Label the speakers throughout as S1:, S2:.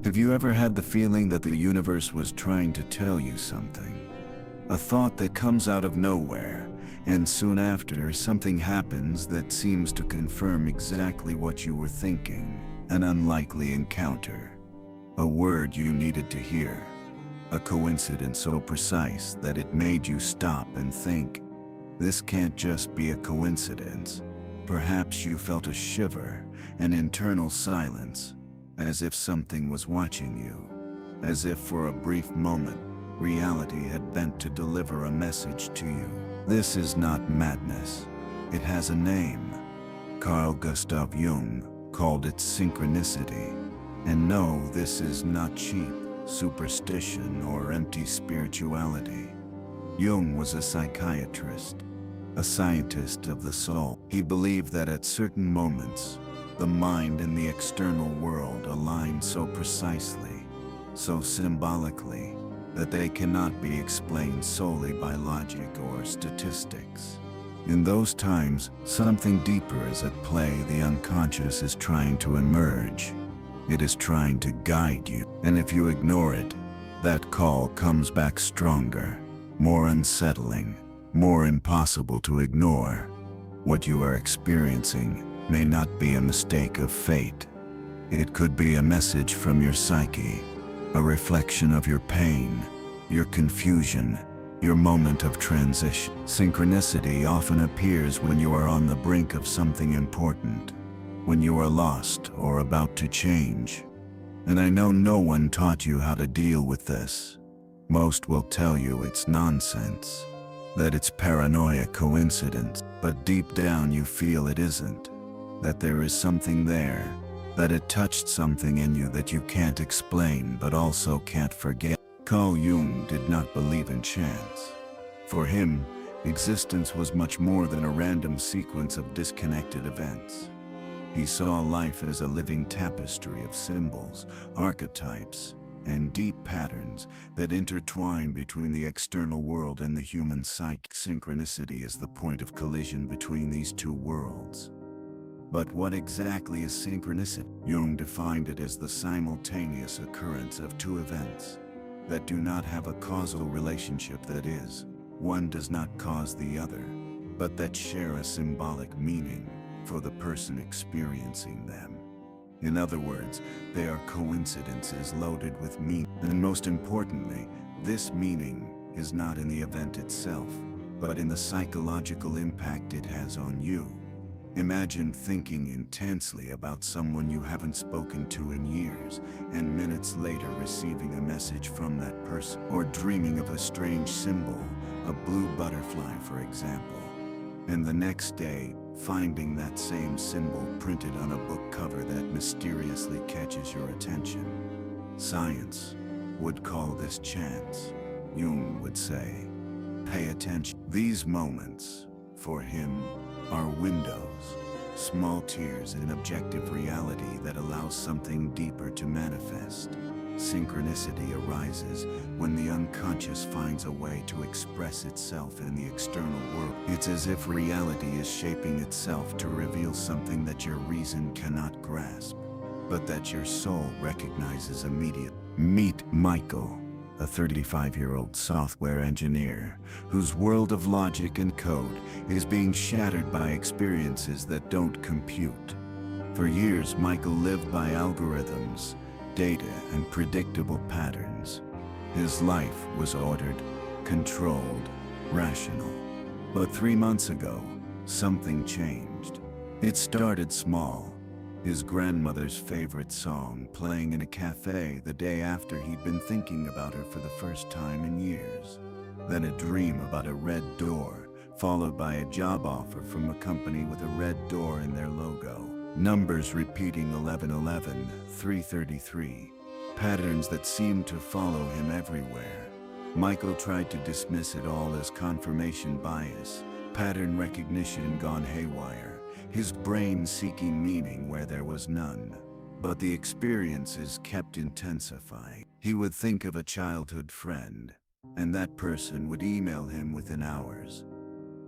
S1: Have you ever had the feeling that the universe was trying to tell you something? A thought that comes out of nowhere, and soon after something happens that seems to confirm exactly what you were thinking. An unlikely encounter. A word you needed to hear. A coincidence so precise that it made you stop and think. This can't just be a coincidence. Perhaps you felt a shiver, an internal silence, as if something was watching you. As if for a brief moment, reality had bent to deliver a message to you. This is not madness. It has a name. Carl Jung called it synchronicity. And no, this is not cheap superstition or empty spirituality. Jung was a psychiatrist, a scientist of the soul. He believed that at certain moments, the mind and the external world align so precisely, so symbolically, that they cannot be explained solely by logic or statistics. In those times, something deeper is at play. The unconscious is trying to emerge. It is trying to guide you. And if you ignore it, that call comes back stronger, more unsettling, more impossible to ignore. What you are experiencing may not be a mistake of fate. It could be a message from your psyche, a reflection of your pain, your confusion, your moment of transition. Synchronicity often appears when you are on the brink of something important, when you are lost or about to change. And I know no one taught you how to deal with this. Most will tell you it's nonsense, that it's paranoia, coincidence, but deep down you feel it isn't, that there is something there, that it touched something in you that you can't explain but also can't forget. Carl Jung did not believe in chance. For him, existence was much more than a random sequence of disconnected events. He saw life as a living tapestry of symbols, archetypes, and deep patterns that intertwine between the external world and the human psyche. Synchronicity is the point of collision between these two worlds. But what exactly is synchronicity? Jung defined it as the simultaneous occurrence of two events that do not have a causal relationship, that is, one does not cause the other, but that share a symbolic meaning for the person experiencing them. In other words, they are coincidences loaded with meaning. And most importantly, this meaning is not in the event itself, but in the psychological impact it has on you. Imagine thinking intensely about someone you haven't spoken to in years, and minutes later receiving a message from that person. Or dreaming of a strange symbol, a blue butterfly for example, and the next day finding that same symbol printed on a book cover that mysteriously catches your attention. Science would call this chance. Jung would say, pay attention. These moments, for him, are windows, small tears in objective reality that allows something deeper to manifest. Synchronicity arises when the unconscious finds a way to express itself in the external world. It's as if reality is shaping itself to reveal something that your reason cannot grasp, but that your soul recognizes immediately. Meet Michael, a 35-year-old software engineer whose world of logic and code is being shattered by experiences that don't compute. For years, Michael lived by algorithms, data, and predictable patterns. His life was ordered, controlled, rational. But 3 months ago, something changed. It started small. His grandmother's favorite song playing in a cafe the day after he'd been thinking about her for the first time in years. Then a dream about a red door, followed by a job offer from a company with a red door in their logo. Numbers repeating 1111, 333. Patterns that seemed to follow him everywhere. Michael tried to dismiss it all as confirmation bias, pattern recognition gone haywire, his brain seeking meaning where there was none. But the experiences kept intensifying. He would think of a childhood friend, and that person would email him within hours.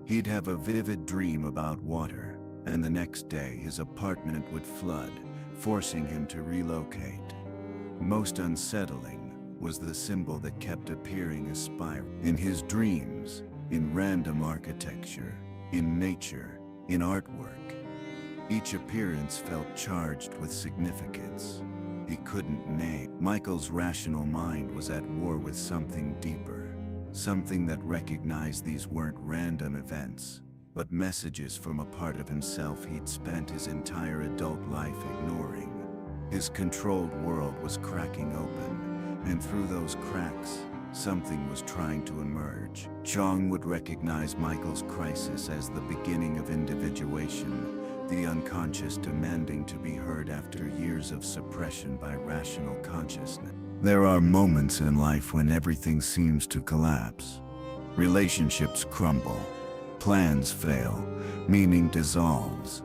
S1: He'd have a vivid dream about water, and the next day his apartment would flood, forcing him to relocate. Most unsettling was the symbol that kept appearing as spiral. In his dreams, in random architecture, in nature, in artwork. Each appearance felt charged with significance he couldn't name. Michael's rational mind was at war with something deeper, something that recognized these weren't random events, but messages from a part of himself he'd spent his entire adult life ignoring. His controlled world was cracking open, and through those cracks, something was trying to emerge. Jung would recognize Michael's crisis as the beginning of individuation, the unconscious demanding to be heard after years of suppression by rational consciousness. There are moments in life when everything seems to collapse. Relationships crumble, plans fail, meaning dissolves.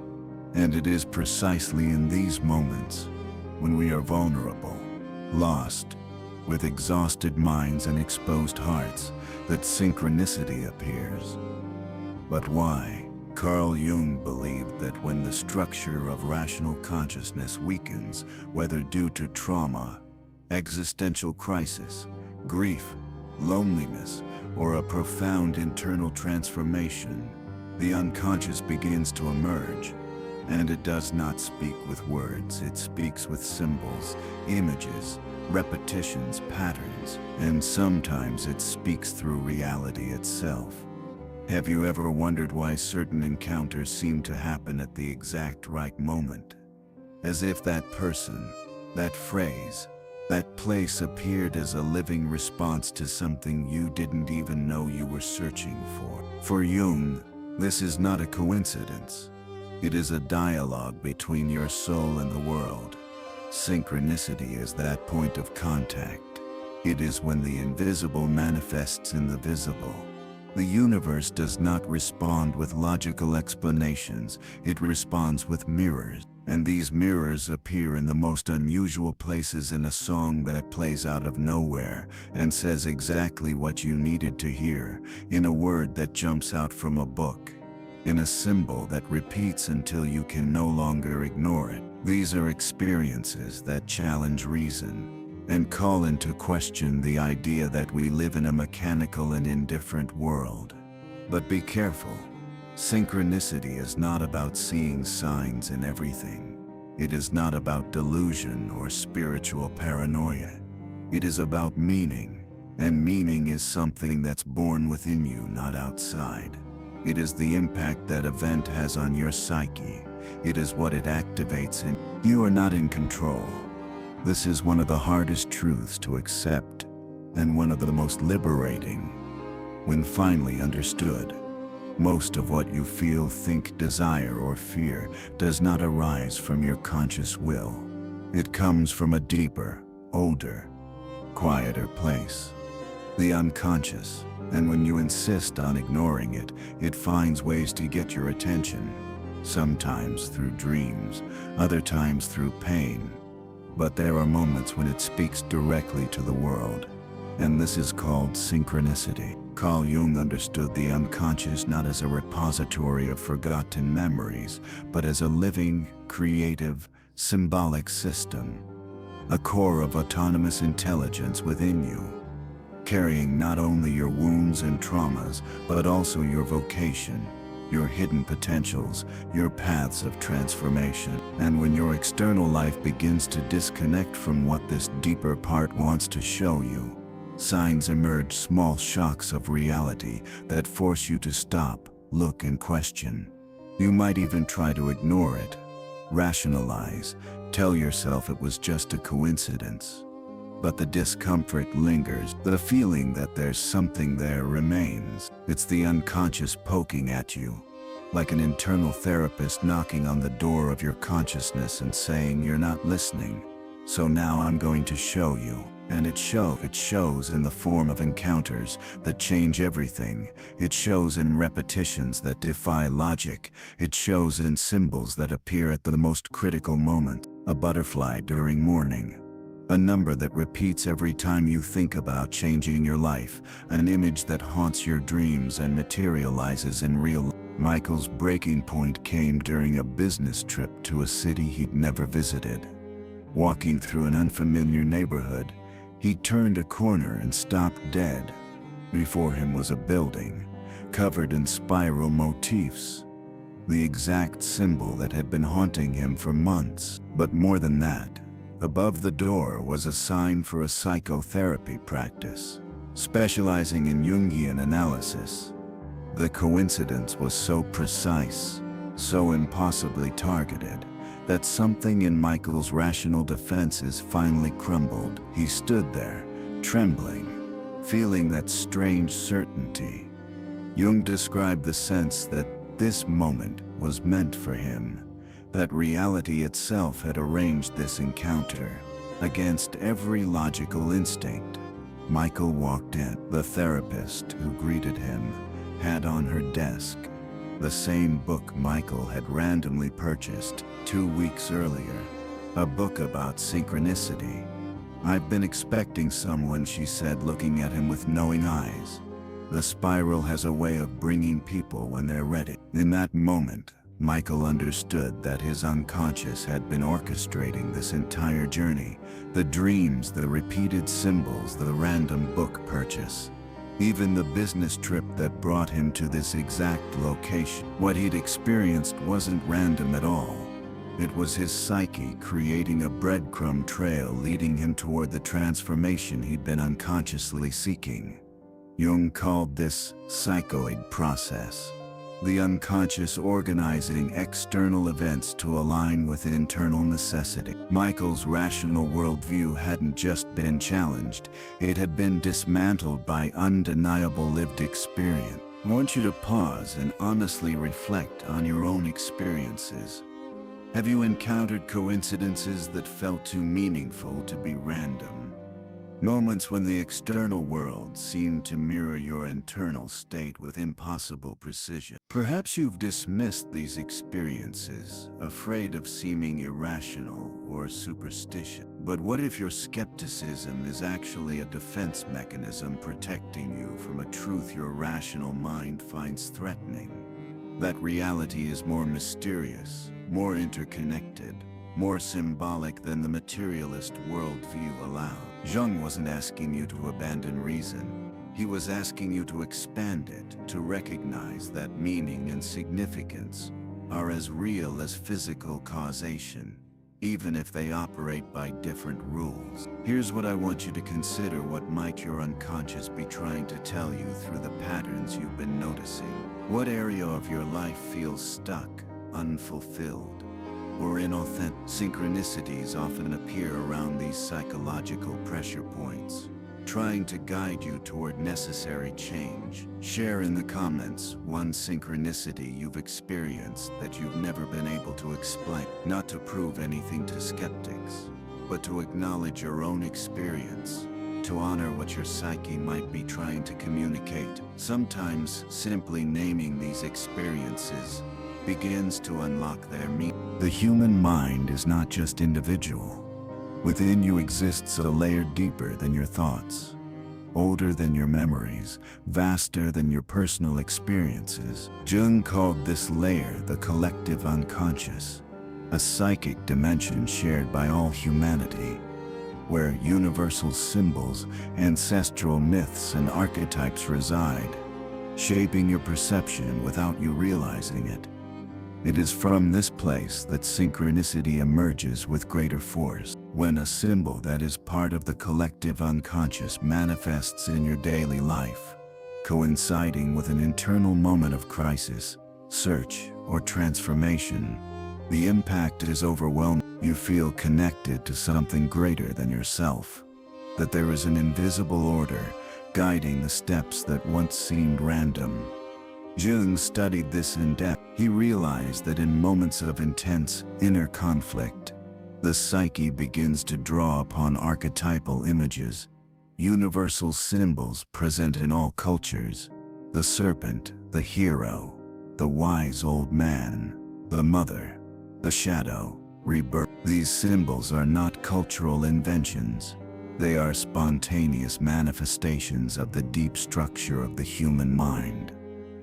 S1: And it is precisely in these moments, when we are vulnerable, lost, with exhausted minds and exposed hearts, that synchronicity appears. But why? Carl Jung believed that when the structure of rational consciousness weakens, whether due to trauma, existential crisis, grief, loneliness, or a profound internal transformation, the unconscious begins to emerge. And it does not speak with words, it speaks with symbols, images, repetitions, patterns, and sometimes it speaks through reality itself. Have you ever wondered why certain encounters seem to happen at the exact right moment? As if that person, that phrase, that place appeared as a living response to something you didn't even know you were searching for. For Jung, this is not a coincidence. It is a dialogue between your soul and the world. Synchronicity is that point of contact. It is when the invisible manifests in the visible. The universe does not respond with logical explanations, it responds with mirrors. And these mirrors appear in the most unusual places, in a song that plays out of nowhere and says exactly what you needed to hear, in a word that jumps out from a book, in a symbol that repeats until you can no longer ignore it. These are experiences that challenge reason and call into question the idea that we live in a mechanical and indifferent world. But be careful. Synchronicity is not about seeing signs in everything. It is not about delusion or spiritual paranoia. It is about meaning, and meaning is something that's born within you, not outside. It is the impact that event has on your psyche. It is what it activates in you. You are not in control. This is one of the hardest truths to accept, and one of the most liberating. When finally understood, most of what you feel, think, desire, or fear does not arise from your conscious will. It comes from a deeper, older, quieter place, the unconscious. And when you insist on ignoring it, it finds ways to get your attention, sometimes through dreams, other times through pain. But there are moments when it speaks directly to the world, and this is called synchronicity. Carl Jung understood the unconscious not as a repository of forgotten memories, but as a living, creative, symbolic system, a core of autonomous intelligence within you, carrying not only your wounds and traumas, but also your vocation, your hidden potentials, your paths of transformation. And when your external life begins to disconnect from what this deeper part wants to show you, signs emerge, small shocks of reality that force you to stop, look, and question. You might even try to ignore it, rationalize, tell yourself it was just a coincidence. But the discomfort lingers. The feeling that there's something there remains. It's the unconscious poking at you, like an internal therapist knocking on the door of your consciousness and saying you're not listening. So now I'm going to show you. And it shows in the form of encounters that change everything. It shows in repetitions that defy logic. It shows in symbols that appear at the most critical moment. A butterfly during morning. A number that repeats every time you think about changing your life. An image that haunts your dreams and materializes in real life. Michael's breaking point came during a business trip to a city he'd never visited. Walking through an unfamiliar neighborhood, he turned a corner and stopped dead. Before him was a building, covered in spiral motifs, the exact symbol that had been haunting him for months. But more than that, above the door was a sign for a psychotherapy practice, specializing in Jungian analysis. The coincidence was so precise, so impossibly targeted, that something in Michael's rational defenses finally crumbled. He stood there, trembling, feeling that strange certainty. Jung described the sense that this moment was meant for him, that reality itself had arranged this encounter. Against every logical instinct, Michael walked in. The therapist who greeted him had on her desk the same book Michael had randomly purchased 2 weeks earlier, a book about synchronicity. "I've been expecting someone," she said, looking at him with knowing eyes. "The spiral has a way of bringing people when they're ready." In that moment, Michael understood that his unconscious had been orchestrating this entire journey, the dreams, the repeated symbols, the random book purchase. Even the business trip that brought him to this exact location. What he'd experienced wasn't random at all. It was his psyche creating a breadcrumb trail leading him toward the transformation he'd been unconsciously seeking. Jung called this psychoid process, the unconscious organizing external events to align with internal necessity. Michael's rational worldview hadn't just been challenged, it had been dismantled by undeniable lived experience. I want you to pause and honestly reflect on your own experiences. Have you encountered coincidences that felt too meaningful to be random? Moments when the external world seemed to mirror your internal state with impossible precision. Perhaps you've dismissed these experiences, afraid of seeming irrational or superstitious. But what if your skepticism is actually a defense mechanism protecting you from a truth your rational mind finds threatening? That reality is more mysterious, more interconnected, more symbolic than the materialist worldview allowed. Jung wasn't asking you to abandon reason. He was asking you to expand it, to recognize that meaning and significance are as real as physical causation, even if they operate by different rules. Here's what I want you to consider. What might your unconscious be trying to tell you through the patterns you've been noticing? What area of your life feels stuck, unfulfilled, or inauthentic? Synchronicities often appear around these psychological pressure points, trying to guide you toward necessary change. Share in the comments one synchronicity you've experienced that you've never been able to explain. Not to prove anything to skeptics, but to acknowledge your own experience, to honor what your psyche might be trying to communicate. Sometimes simply naming these experiences begins to unlock their meaning. The human mind is not just individual. Within you exists a layer deeper than your thoughts, older than your memories, vaster than your personal experiences. Jung called this layer the collective unconscious, a psychic dimension shared by all humanity, where universal symbols, ancestral myths, and archetypes reside, shaping your perception without you realizing it. It is from this place that synchronicity emerges with greater force. When a symbol that is part of the collective unconscious manifests in your daily life, coinciding with an internal moment of crisis, search, or transformation, the impact is overwhelming. You feel connected to something greater than yourself, that there is an invisible order guiding the steps that once seemed random. Jung studied this in depth. He realized that in moments of intense inner conflict, the psyche begins to draw upon archetypal images, universal symbols present in all cultures: the serpent, the hero, the wise old man, the mother, the shadow, rebirth. These symbols are not cultural inventions. They are spontaneous manifestations of the deep structure of the human mind.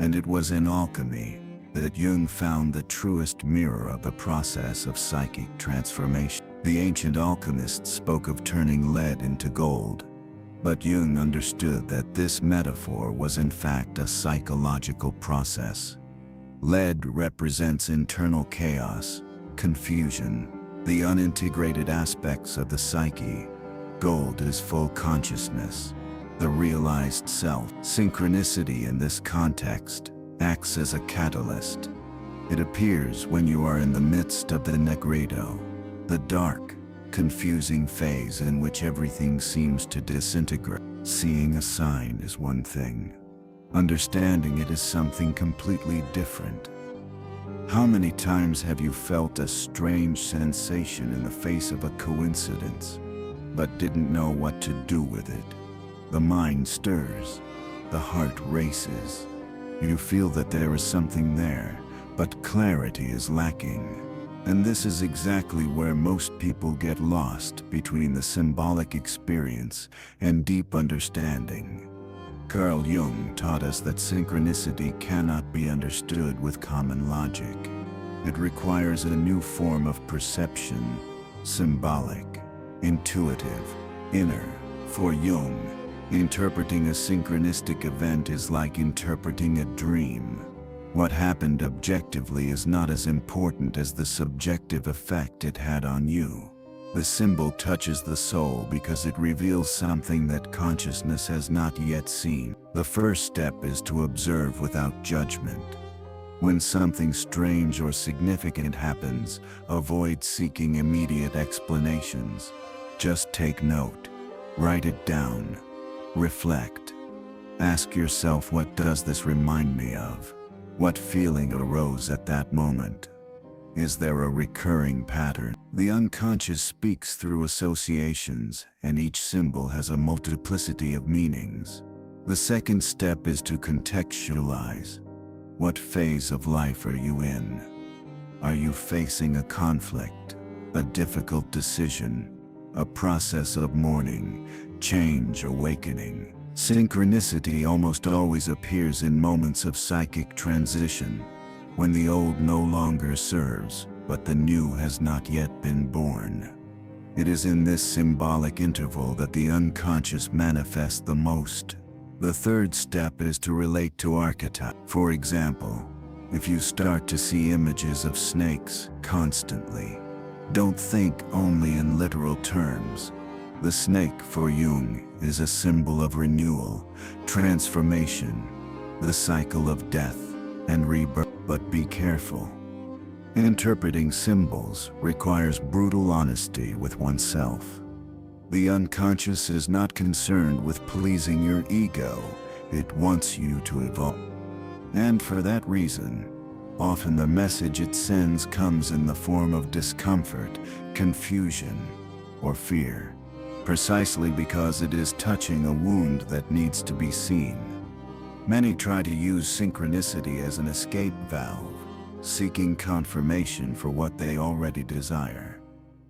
S1: And it was in alchemy that Jung found the truest mirror of the process of psychic transformation. The ancient alchemists spoke of turning lead into gold, but Jung understood that this metaphor was in fact a psychological process. Lead represents internal chaos, confusion, the unintegrated aspects of the psyche. Gold is full consciousness, the realized self. Synchronicity in this context acts as a catalyst. It appears when you are in the midst of the negredo, the dark, confusing phase in which everything seems to disintegrate. Seeing a sign is one thing. Understanding it is something completely different. How many times have you felt a strange sensation in the face of a coincidence, but didn't know what to do with it? The mind stirs, the heart races. You feel that there is something there, but clarity is lacking. And this is exactly where most people get lost, between the symbolic experience and deep understanding. Carl Jung taught us that synchronicity cannot be understood with common logic. It requires a new form of perception, symbolic, intuitive, inner. For Jung, interpreting a synchronistic event is like interpreting a dream. What happened objectively is not as important as the subjective effect it had on you. The symbol touches the soul because it reveals something that consciousness has not yet seen. The first step is to observe without judgment. When something strange or significant happens, avoid seeking immediate explanations. Just take note. Write it down. Reflect. Ask yourself, what does this remind me of? What feeling arose at that moment? Is there a recurring pattern? The unconscious speaks through associations, and each symbol has a multiplicity of meanings. The second step is to contextualize. What phase of life are you in? Are you facing a conflict, a difficult decision, a process of mourning, change, awakening? Synchronicity almost always appears in moments of psychic transition, when the old no longer serves, but the new has not yet been born. It is in this symbolic interval that the unconscious manifests the most. The third step is to relate to archetype. For example, if you start to see images of snakes constantly, don't think only in literal terms. The snake for Jung is a symbol of renewal, transformation, the cycle of death and rebirth. But be careful. Interpreting symbols requires brutal honesty with oneself. The unconscious is not concerned with pleasing your ego, it wants you to evolve. And for that reason, often the message it sends comes in the form of discomfort, confusion, or fear, precisely because it is touching a wound that needs to be seen. Many try to use synchronicity as an escape valve, seeking confirmation for what they already desire.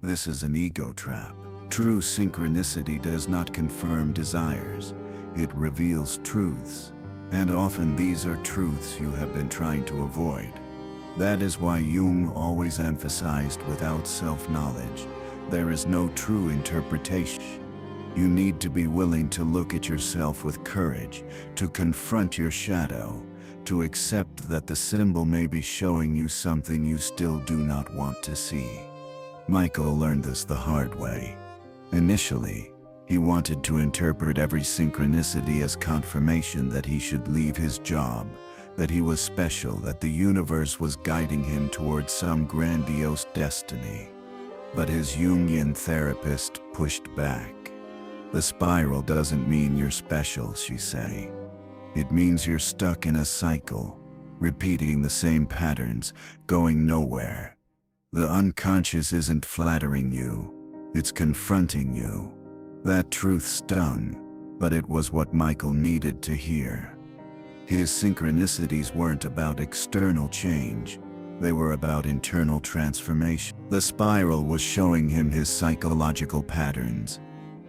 S1: This is an ego trap. True synchronicity does not confirm desires, it reveals truths, and often these are truths you have been trying to avoid. That is why Jung always emphasized, without self-knowledge, there is no true interpretation. You need to be willing to look at yourself with courage, to confront your shadow, to accept that the symbol may be showing you something you still do not want to see. Michael learned this the hard way. Initially, he wanted to interpret every synchronicity as confirmation that he should leave his job, that he was special, that the universe was guiding him towards some grandiose destiny. But his Jungian therapist pushed back. The spiral doesn't mean you're special, she said. It means you're stuck in a cycle, repeating the same patterns, going nowhere. The unconscious isn't flattering you, it's confronting you. That truth stung, but it was what Michael needed to hear. His synchronicities weren't about external change, they were about internal transformation. The spiral was showing him his psychological patterns,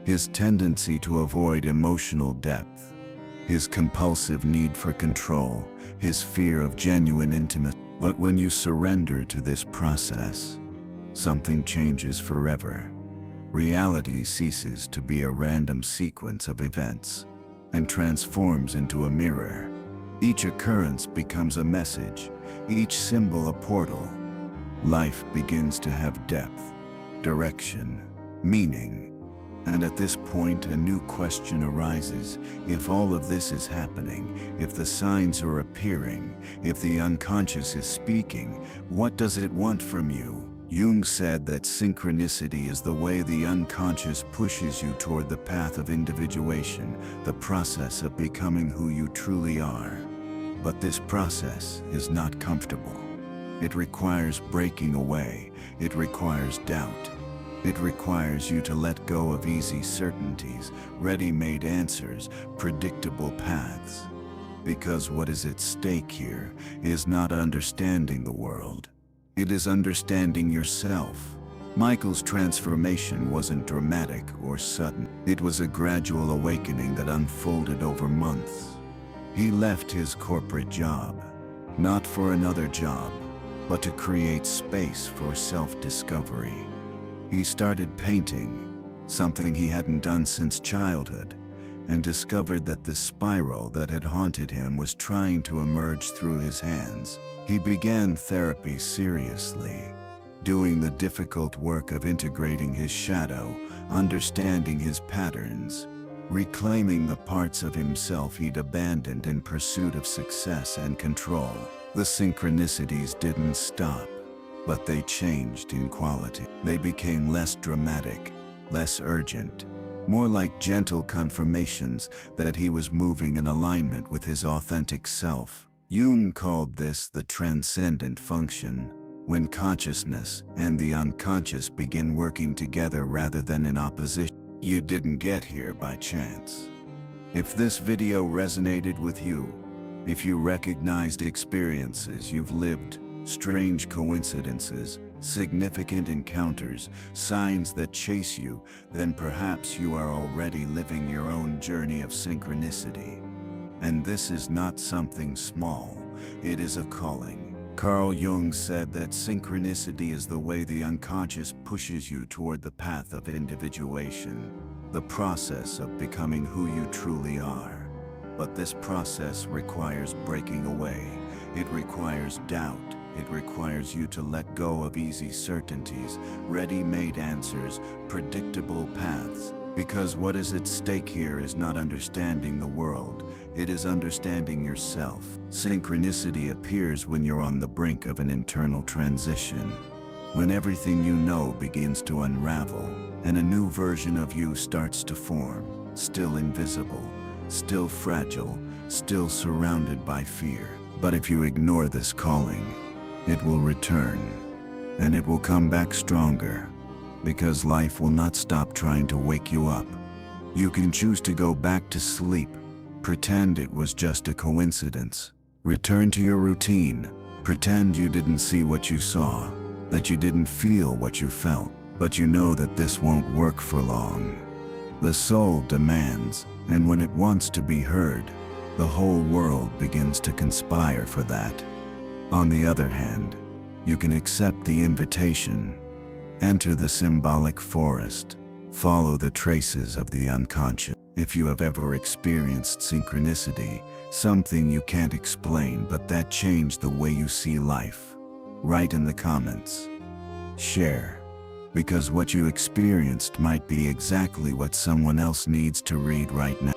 S1: his tendency to avoid emotional depth, his compulsive need for control, his fear of genuine intimacy. But when you surrender to this process, something changes forever. Reality ceases to be a random sequence of events and transforms into a mirror. Each occurrence becomes a message, each symbol a portal. Life begins to have depth, direction, meaning. And at this point, a new question arises. If all of this is happening, if the signs are appearing, if the unconscious is speaking, what does it want from you? Jung said that synchronicity is the way the unconscious pushes you toward the path of individuation, the process of becoming who you truly are. But this process is not comfortable. It requires breaking away. It requires doubt. It requires you to let go of easy certainties, ready-made answers, predictable paths. Because what is at stake here is not understanding the world. It is understanding yourself. Michael's transformation wasn't dramatic or sudden. It was a gradual awakening that unfolded over months. He left his corporate job, not for another job, but to create space for self-discovery. He started painting, something he hadn't done since childhood, and discovered that the spiral that had haunted him was trying to emerge through his hands. He began therapy seriously, doing the difficult work of integrating his shadow, understanding his patterns, reclaiming the parts of himself he'd abandoned in pursuit of success and control. The synchronicities didn't stop, but they changed in quality. They became less dramatic, less urgent, more like gentle confirmations that he was moving in alignment with his authentic self. Jung called this the transcendent function, when consciousness and the unconscious begin working together rather than in opposition. You didn't get here by chance. If this video resonated with you, if you recognized experiences you've lived, strange coincidences, significant encounters, signs that chase you, then perhaps you are already living your own journey of synchronicity. And this is not something small, it is a calling. Carl Jung said that synchronicity is the way the unconscious pushes you toward the path of individuation, the process of becoming who you truly are. But this process requires breaking away. It requires doubt. It requires you to let go of easy certainties, ready-made answers, predictable paths. Because what is at stake here is not understanding the world, it is understanding yourself. Synchronicity appears when you're on the brink of an internal transition, when everything you know begins to unravel, and a new version of you starts to form, still invisible, still fragile, still surrounded by fear. But if you ignore this calling, it will return, and it will come back stronger, because life will not stop trying to wake you up. You can choose to go back to sleep, pretend it was just a coincidence, return to your routine, pretend you didn't see what you saw, that you didn't feel what you felt, but you know that this won't work for long. The soul demands, and when it wants to be heard, the whole world begins to conspire for that. On the other hand, you can accept the invitation, enter the symbolic forest, follow the traces of the unconscious. If you have ever experienced synchronicity, something you can't explain but that changed the way you see life, write in the comments. Share, because what you experienced might be exactly what someone else needs to read right now.